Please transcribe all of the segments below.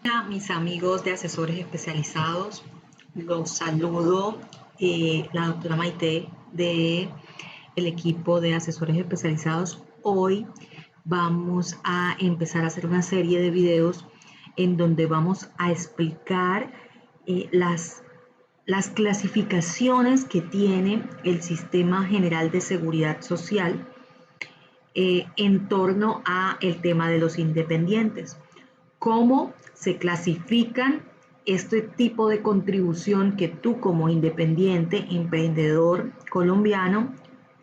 Hola, mis amigos de asesores especializados, los saludo, la doctora Maite de el equipo de asesores especializados. Hoy vamos a empezar a hacer una serie de videos en donde vamos a explicar las clasificaciones que tiene el Sistema General de Seguridad Social en torno a el tema de los independientes. Cómo se clasifican este tipo de contribución que tú como independiente, emprendedor colombiano,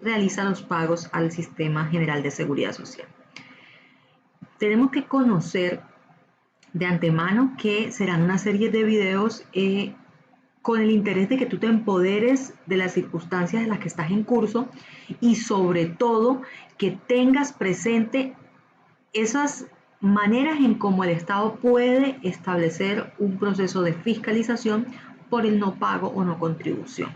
realiza los pagos al Sistema General de Seguridad Social. Tenemos que conocer de antemano que serán una serie de videos con el interés de que tú te empoderes de las circunstancias en las que estás en curso y sobre todo que tengas presente esas maneras en cómo el Estado puede establecer un proceso de fiscalización por el no pago o no contribución.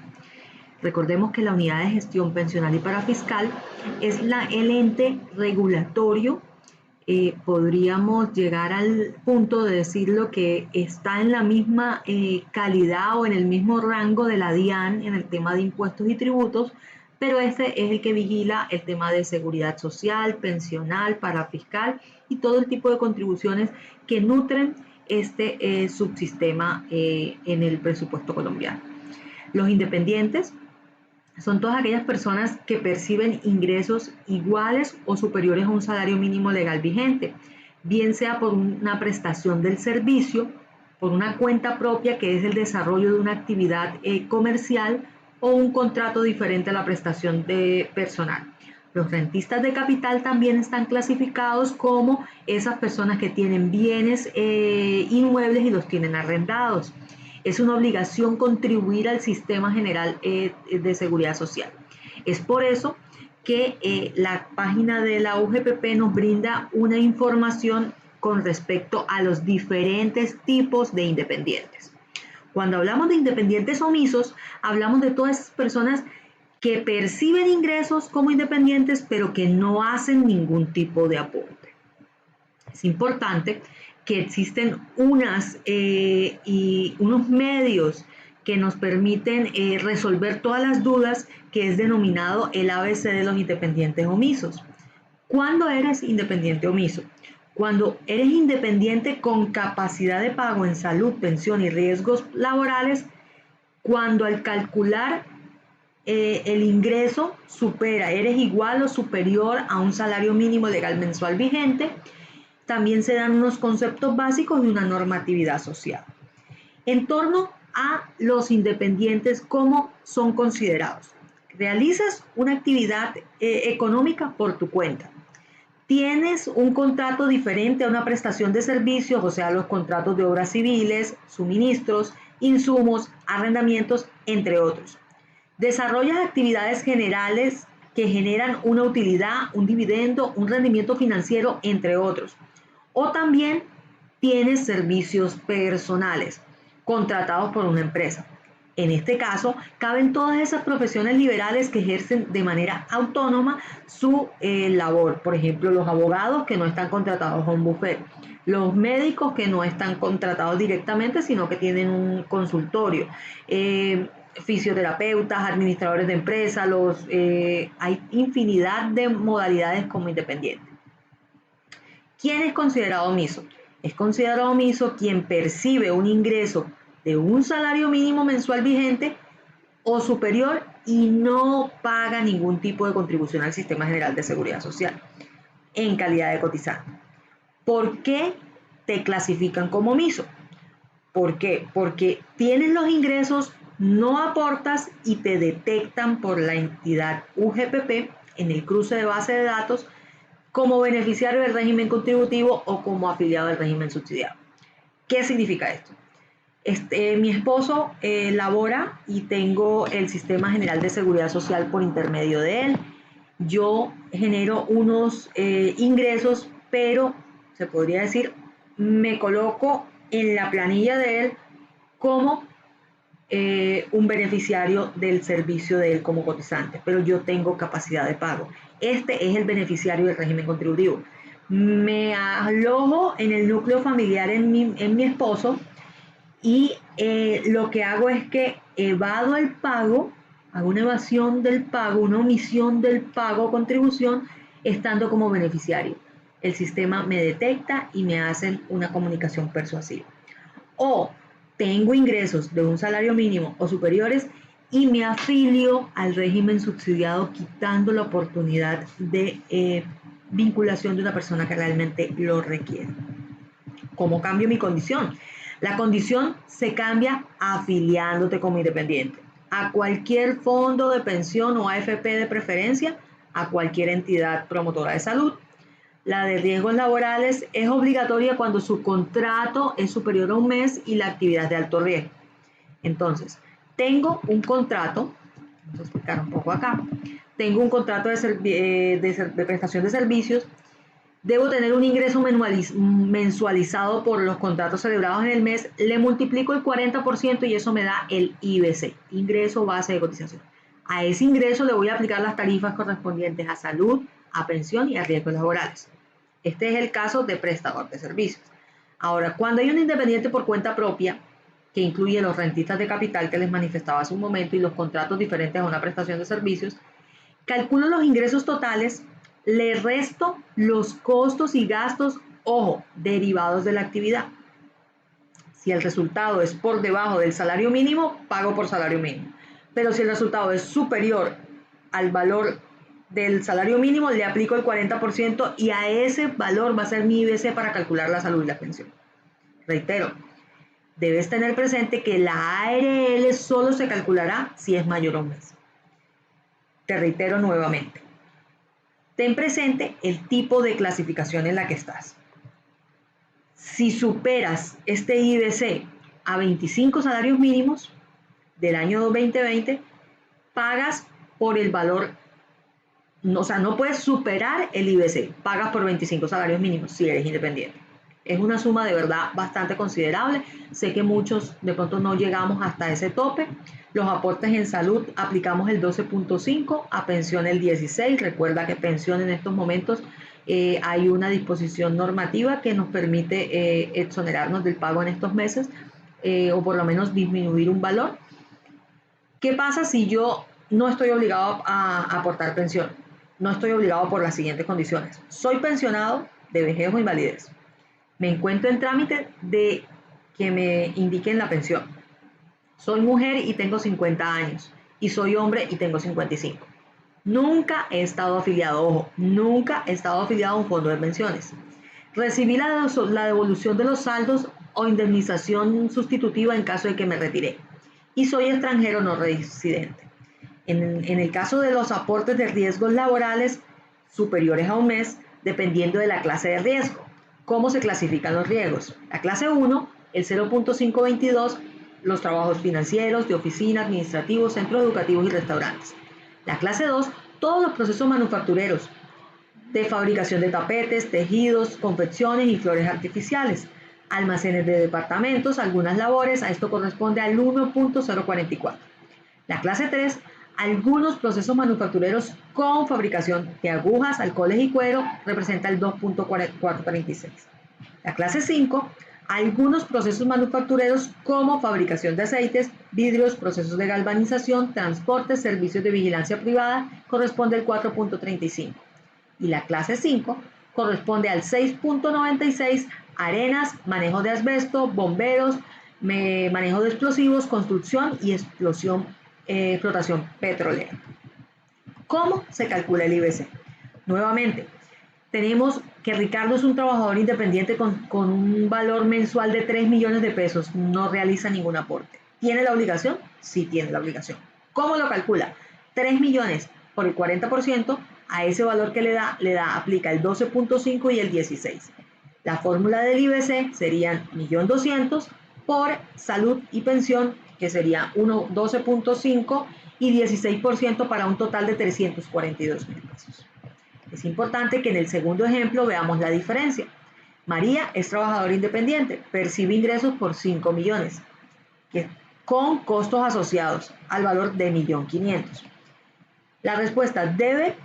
Recordemos que la unidad de gestión pensional y parafiscal es el ente regulatorio. Podríamos llegar al punto de decirlo que está en la misma calidad o en el mismo rango de la DIAN en el tema de impuestos y tributos, pero este es el que vigila el tema de seguridad social, pensional, parafiscal y todo el tipo de contribuciones que nutren este subsistema en el presupuesto colombiano. Los independientes son todas aquellas personas que perciben ingresos iguales o superiores a un salario mínimo legal vigente, bien sea por una prestación del servicio, por una cuenta propia que es el desarrollo de una actividad comercial o un contrato diferente a la prestación de personal. Los rentistas de capital también están clasificados como esas personas que tienen bienes inmuebles y los tienen arrendados. Es una obligación contribuir al sistema general de seguridad social. Es por eso que la página de la UGPP nos brinda una información con respecto a los diferentes tipos de independientes. Cuando hablamos de independientes omisos, hablamos de todas esas personas que perciben ingresos como independientes, pero que no hacen ningún tipo de aporte. Es importante que existen unos medios que nos permiten resolver todas las dudas, que es denominado el ABC de los independientes omisos. ¿Cuándo eres independiente omiso? Cuando eres independiente con capacidad de pago en salud, pensión y riesgos laborales, cuando al calcular el ingreso eres igual o superior a un salario mínimo legal mensual vigente. También se dan unos conceptos básicos y una normatividad social. En torno a los independientes, ¿cómo son considerados? Realizas una actividad económica por tu cuenta. Tienes un contrato diferente a una prestación de servicios, o sea, los contratos de obras civiles, suministros, insumos, arrendamientos, entre otros. Desarrollas actividades generales que generan una utilidad, un dividendo, un rendimiento financiero, entre otros. O también tienes servicios personales contratados por una empresa. En este caso, caben todas esas profesiones liberales que ejercen de manera autónoma su labor. Por ejemplo, los abogados que no están contratados a un bufete, los médicos que no están contratados directamente, sino que tienen un consultorio, fisioterapeutas, administradores de empresas, hay infinidad de modalidades como independientes. ¿Quién es considerado omiso? Es considerado omiso quien percibe un ingreso de un salario mínimo mensual vigente o superior y no paga ningún tipo de contribución al Sistema General de Seguridad Social en calidad de cotizante. ¿Por qué te clasifican como omiso? ¿Por qué? Porque tienes los ingresos, no aportas y te detectan por la entidad UGPP en el cruce de base de datos como beneficiario del régimen contributivo o como afiliado del régimen subsidiado. ¿Qué significa esto? Mi esposo labora y tengo el Sistema General de Seguridad Social por intermedio de él. Yo genero unos ingresos, pero se podría decir, me coloco en la planilla de él como un beneficiario del servicio de él como cotizante, pero yo tengo capacidad de pago. Este es el beneficiario del régimen contributivo. me alojo en el núcleo familiar en mi esposo y lo que hago es que evado el pago, hago una evasión del pago, una omisión del pago o contribución estando como beneficiario. El sistema me detecta y me hacen una comunicación persuasiva. O tengo ingresos de un salario mínimo o superiores y me afilio al régimen subsidiado quitando la oportunidad de vinculación de una persona que realmente lo requiere. ¿Cómo cambio mi condición? La condición se cambia afiliándote como independiente a cualquier fondo de pensión o AFP de preferencia, a cualquier entidad promotora de salud. La de riesgos laborales es obligatoria cuando su contrato es superior a un mes y la actividad es de alto riesgo. Entonces, tengo un contrato, vamos a explicar un poco acá, tengo un contrato de prestación de servicios. Debo tener un ingreso mensualizado por los contratos celebrados en el mes, le multiplico el 40% y eso me da el IBC, ingreso base de cotización. A ese ingreso le voy a aplicar las tarifas correspondientes a salud, a pensión y a riesgos laborales. Este es el caso de prestador de servicios. Ahora, cuando hay un independiente por cuenta propia, que incluye los rentistas de capital que les manifestaba hace un momento y los contratos diferentes a una prestación de servicios, calculo los ingresos totales, le resto los costos y gastos, ojo, derivados de la actividad. Si el resultado es por debajo del salario mínimo, pago por salario mínimo. Pero si el resultado es superior al valor del salario mínimo, le aplico el 40% y a ese valor va a ser mi IBC para calcular la salud y la pensión. Reitero, debes tener presente que la ARL solo se calculará si es mayor a un mes. Te reitero nuevamente. Ten presente el tipo de clasificación en la que estás. Si superas este IBC a 25 salarios mínimos del año 2020, pagas por el valor, o sea, no puedes superar el IBC, pagas por 25 salarios mínimos si eres independiente. Es una suma de verdad bastante considerable. Sé que muchos de pronto no llegamos hasta ese tope. Los aportes en salud aplicamos el 12.5, a pensión el 16. Recuerda que pensión en estos momentos hay una disposición normativa que nos permite exonerarnos del pago en estos meses o por lo menos disminuir un valor. ¿Qué pasa si yo no estoy obligado a aportar pensión? No estoy obligado por las siguientes condiciones. Soy pensionado de vejez o invalidez. Me encuentro en trámite de que me indiquen la pensión. Soy mujer y tengo 50 años. Y soy hombre y tengo 55. Nunca he estado afiliado, ojo, nunca he estado afiliado a un fondo de pensiones. Recibí la devolución de los saldos o indemnización sustitutiva en caso de que me retire. Y soy extranjero no residente. En el caso de los aportes de riesgos laborales superiores a un mes, dependiendo de la clase de riesgo. ¿Cómo se clasifican los riesgos? La clase 1, el 0.522, los trabajos financieros, de oficina, administrativos, centros educativos y restaurantes. La clase 2, todos los procesos manufactureros de fabricación de tapetes, tejidos, confecciones y flores artificiales. Almacenes de departamentos, algunas labores, a esto corresponde al 1.044. La clase 3, algunos procesos manufactureros con fabricación de agujas, alcoholes y cuero, representa el 2.436. La clase 5, algunos procesos manufactureros como fabricación de aceites, vidrios, procesos de galvanización, transportes, servicios de vigilancia privada, corresponde al 4.35. Y la clase 5 corresponde al 6.96, arenas, manejo de asbesto, bomberos, manejo de explosivos, construcción y explotación petrolera. ¿Cómo se calcula el IBC? Nuevamente, tenemos que Ricardo es un trabajador independiente con un valor mensual de 3 millones de pesos, no realiza ningún aporte. ¿Tiene la obligación? Sí tiene la obligación. ¿Cómo lo calcula? 3 millones por el 40%, a ese valor que le da aplica el 12.5 y el 16. La fórmula del IBC serían 1.200.000 por salud y pensión, que sería 12.5 y 16% para un total de 342.000 pesos. Es importante que en el segundo ejemplo veamos la diferencia. María es trabajadora independiente, percibe ingresos por 5 millones, con costos asociados al valor de 1.500.000. La respuesta debe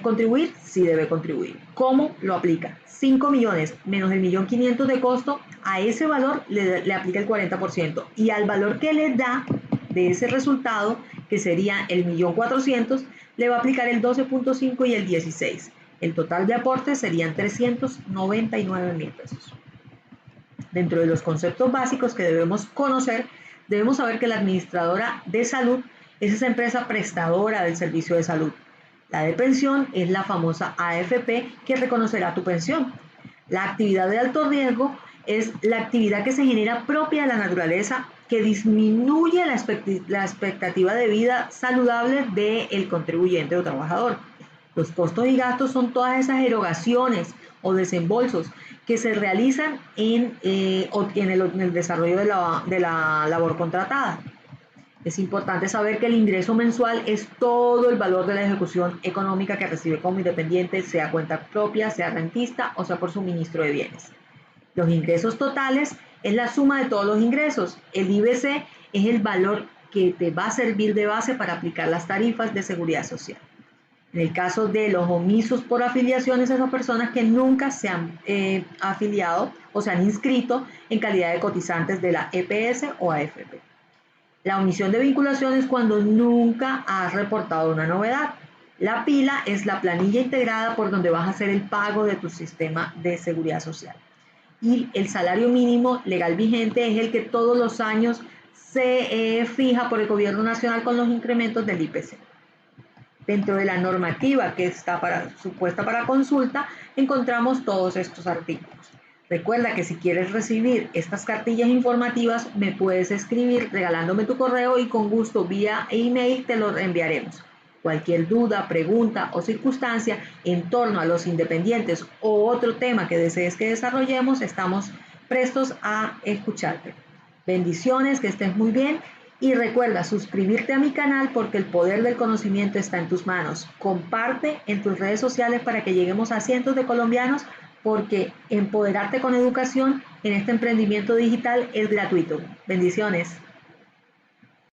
¿contribuir? Sí debe contribuir. ¿Cómo lo aplica? 5 millones menos el 1.500.000 de costo, a ese valor le aplica el 40% y al valor que le da de ese resultado, que sería el 1.400.000, le va a aplicar el 12.5 y el 16. El total de aporte serían 399.000 pesos. Dentro de los conceptos básicos que debemos conocer, debemos saber que la administradora de salud es esa empresa prestadora del servicio de salud. La de pensión es la famosa AFP, que reconocerá tu pensión. La actividad de alto riesgo es la actividad que se genera propia de la naturaleza, que disminuye la expectativa de vida saludable del contribuyente o trabajador. Los costos y gastos son todas esas erogaciones o desembolsos que se realizan en el desarrollo de la labor contratada. Es importante saber que el ingreso mensual es todo el valor de la ejecución económica que recibe como independiente, sea cuenta propia, sea rentista o sea por suministro de bienes. Los ingresos totales es la suma de todos los ingresos. El IBC es el valor que te va a servir de base para aplicar las tarifas de seguridad social. En el caso de los omisos por afiliaciones, esas personas que nunca se han afiliado o se han inscrito en calidad de cotizantes de la EPS o AFP. La omisión de vinculación es cuando nunca has reportado una novedad. La pila es la planilla integrada por donde vas a hacer el pago de tu sistema de seguridad social. Y el salario mínimo legal vigente es el que todos los años se fija por el gobierno nacional con los incrementos del IPC. Dentro de la normativa que está supuesta para consulta, encontramos todos estos artículos. Recuerda que si quieres recibir estas cartillas informativas, me puedes escribir regalándome tu correo y con gusto vía email te lo enviaremos. Cualquier duda, pregunta o circunstancia en torno a los independientes o otro tema que desees que desarrollemos, estamos prestos a escucharte. Bendiciones, que estés muy bien. Y recuerda suscribirte a mi canal porque el poder del conocimiento está en tus manos. Comparte en tus redes sociales para que lleguemos a cientos de colombianos, porque empoderarte con educación en este emprendimiento digital es gratuito. Bendiciones.